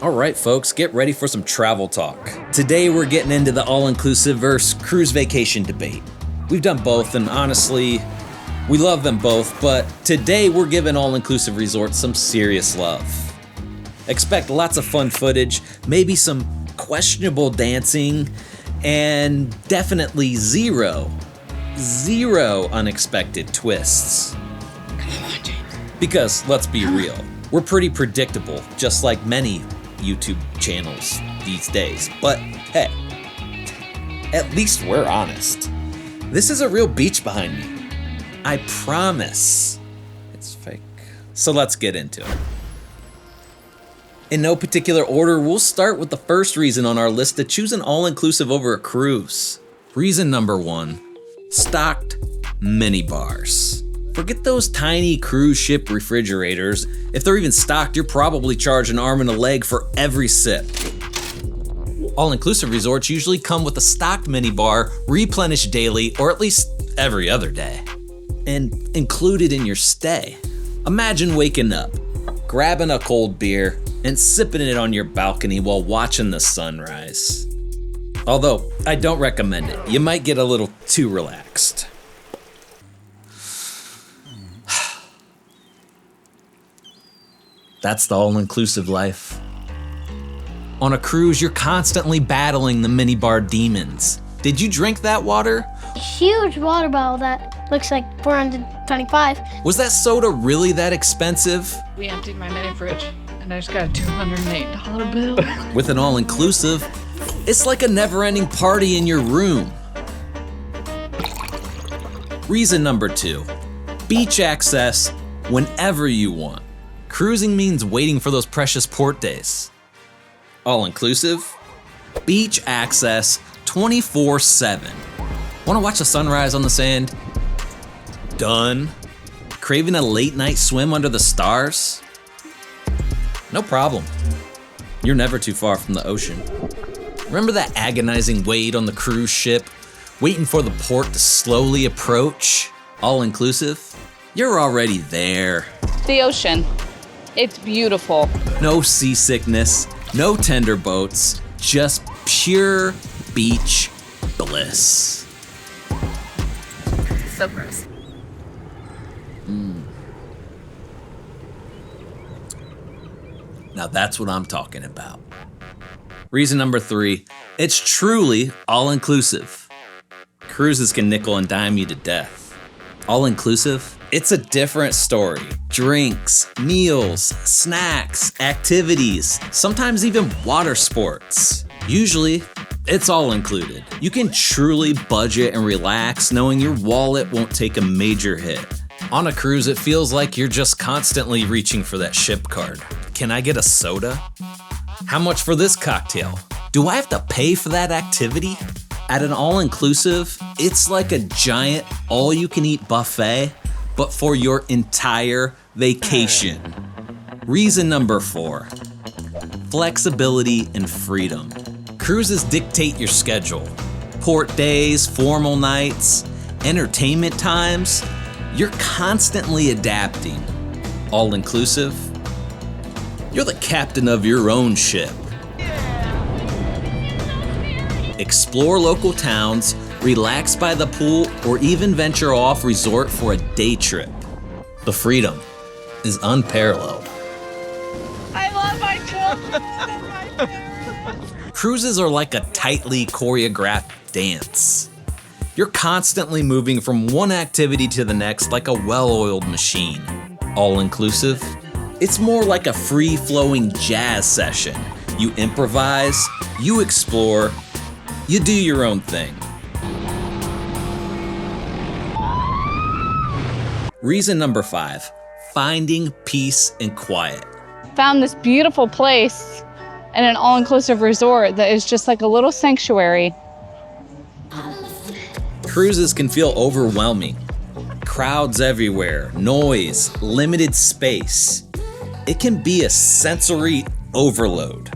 Alright folks, get ready for some travel talk. Today we're getting into the all-inclusive versus cruise vacation debate. We've done both, and honestly, we love them both, but today we're giving all-inclusive resorts some serious love. Expect lots of fun footage, maybe some questionable dancing, and definitely zero unexpected twists. Come on, James. Because, let's be real, we're pretty predictable, just like many YouTube channels these days. But hey, at least we're honest. This is a real beach behind me. I promise. It's fake. So let's get into it. In no particular order, we'll start with the first reason on our list to choose an all-inclusive over a cruise. Reason number 1, stocked mini bars. Forget those tiny cruise ship refrigerators. If they're even stocked, you're probably charging an arm and a leg for every sip. All-inclusive resorts usually come with a stocked minibar, replenished daily, or at least every other day, and included in your stay. Imagine waking up, grabbing a cold beer, and sipping it on your balcony while watching the sunrise. Although, I don't recommend it. You might get a little too relaxed. That's the all-inclusive life. On a cruise, you're constantly battling the minibar demons. Did you drink that water? Huge water bottle that looks like 425. Was that soda really that expensive? We emptied my mini fridge, and I just got a $208 bill. With an all-inclusive, it's like a never-ending party in your room. Reason number 2, beach access whenever you want. Cruising means waiting for those precious port days. All-inclusive, beach access 24/7. Want to watch the sunrise on the sand? Done. Craving a late night swim under the stars? No problem. You're never too far from the ocean. Remember that agonizing wait on the cruise ship, waiting for the port to slowly approach? All-inclusive? You're already there. The ocean. It's beautiful. No seasickness, no tender boats, just pure beach bliss. So gross. Now that's what I'm talking about. Reason number 3, it's truly all-inclusive. Cruises can nickel and dime you to death. All-inclusive? It's a different story. Drinks, meals, snacks, activities, sometimes even water sports. Usually, it's all included. You can truly budget and relax knowing your wallet won't take a major hit. On a cruise, it feels like you're just constantly reaching for that ship card. Can I get a soda? How much for this cocktail? Do I have to pay for that activity? At an all-inclusive, it's like a giant all-you-can-eat buffet, but for your entire vacation. Reason number 4, flexibility and freedom. Cruises dictate your schedule. Port days, formal nights, entertainment times, you're constantly adapting. All-inclusive, you're the captain of your own ship. Explore local towns, relax by the pool, or even venture off resort for a day trip. The freedom is unparalleled. I love my children and my parents. Cruises are like a tightly choreographed dance. You're constantly moving from one activity to the next like a well-oiled machine. All-inclusive, it's more like a free-flowing jazz session. You improvise, you explore, you do your own thing. Reason number 5, finding peace and quiet. Found this beautiful place in an all-inclusive resort that is just like a little sanctuary. Cruises can feel overwhelming. Crowds everywhere, noise, limited space. It can be a sensory overload.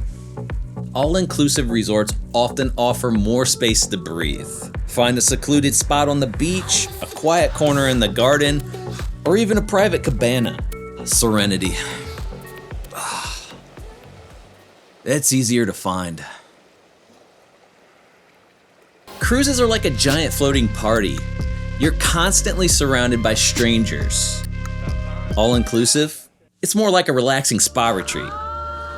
All-inclusive resorts often offer more space to breathe. Find a secluded spot on the beach, a quiet corner in the garden, or even a private cabana. Serenity. It's easier to find. Cruises are like a giant floating party. You're constantly surrounded by strangers. All-inclusive? It's more like a relaxing spa retreat.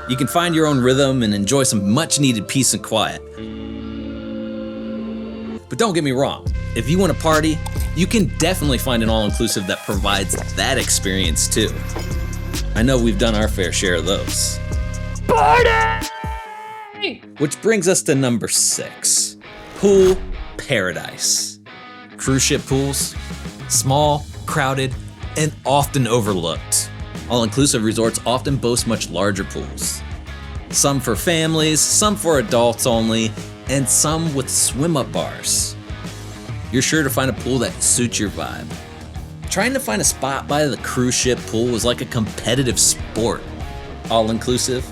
You can find your own rhythm and enjoy some much-needed peace and quiet. But don't get me wrong, if you want to party, you can definitely find an all-inclusive that provides that experience too. I know we've done our fair share of those. Party! Which brings us to number 6, pool paradise. Cruise ship pools, small, crowded, and often overlooked. All-inclusive resorts often boast much larger pools. Some for families, some for adults only, and some with swim-up bars. You're sure to find a pool that suits your vibe. Trying to find a spot by the cruise ship pool was like a competitive sport. All-inclusive?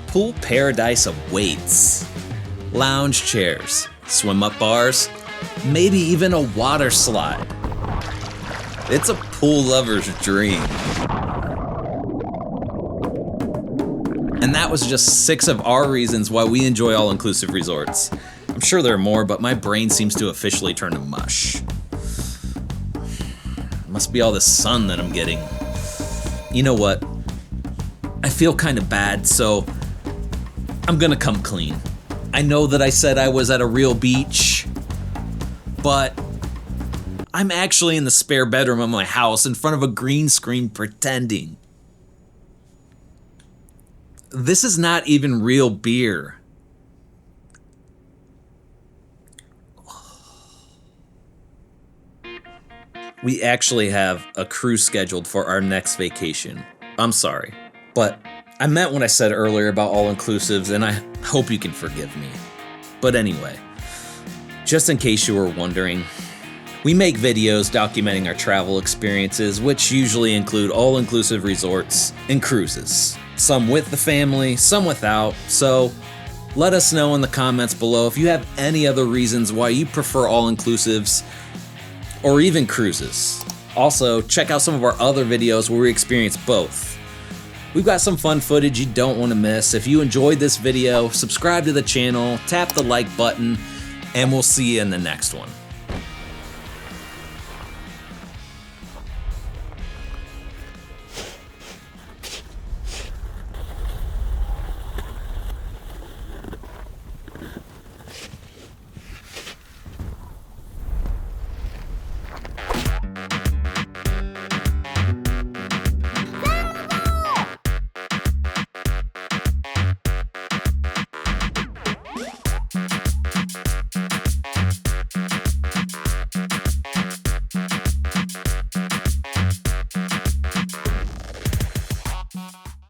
Pool paradise awaits. Lounge chairs, swim-up bars, maybe even a water slide. It's a pool lover's dream. And that was just 6 of our reasons why we enjoy all-inclusive resorts. I'm sure there are more, but my brain seems to officially turn to mush. Must be all the sun that I'm getting. You know what? I feel kind of bad, so I'm gonna come clean. I know that I said I was at a real beach, but I'm actually in the spare bedroom of my house in front of a green screen pretending. This is not even real beer. We actually have a cruise scheduled for our next vacation. I'm sorry, but I meant what I said earlier about all-inclusives, and I hope you can forgive me. But anyway, just in case you were wondering, we make videos documenting our travel experiences, which usually include all-inclusive resorts and cruises. Some with the family, some without, so let us know in the comments below if you have any other reasons why you prefer all-inclusives or even cruises. Also, check out some of our other videos where we experience both. We've got some fun footage you don't want to miss. If you enjoyed this video, subscribe to the channel, tap the like button, and we'll see you in the next one.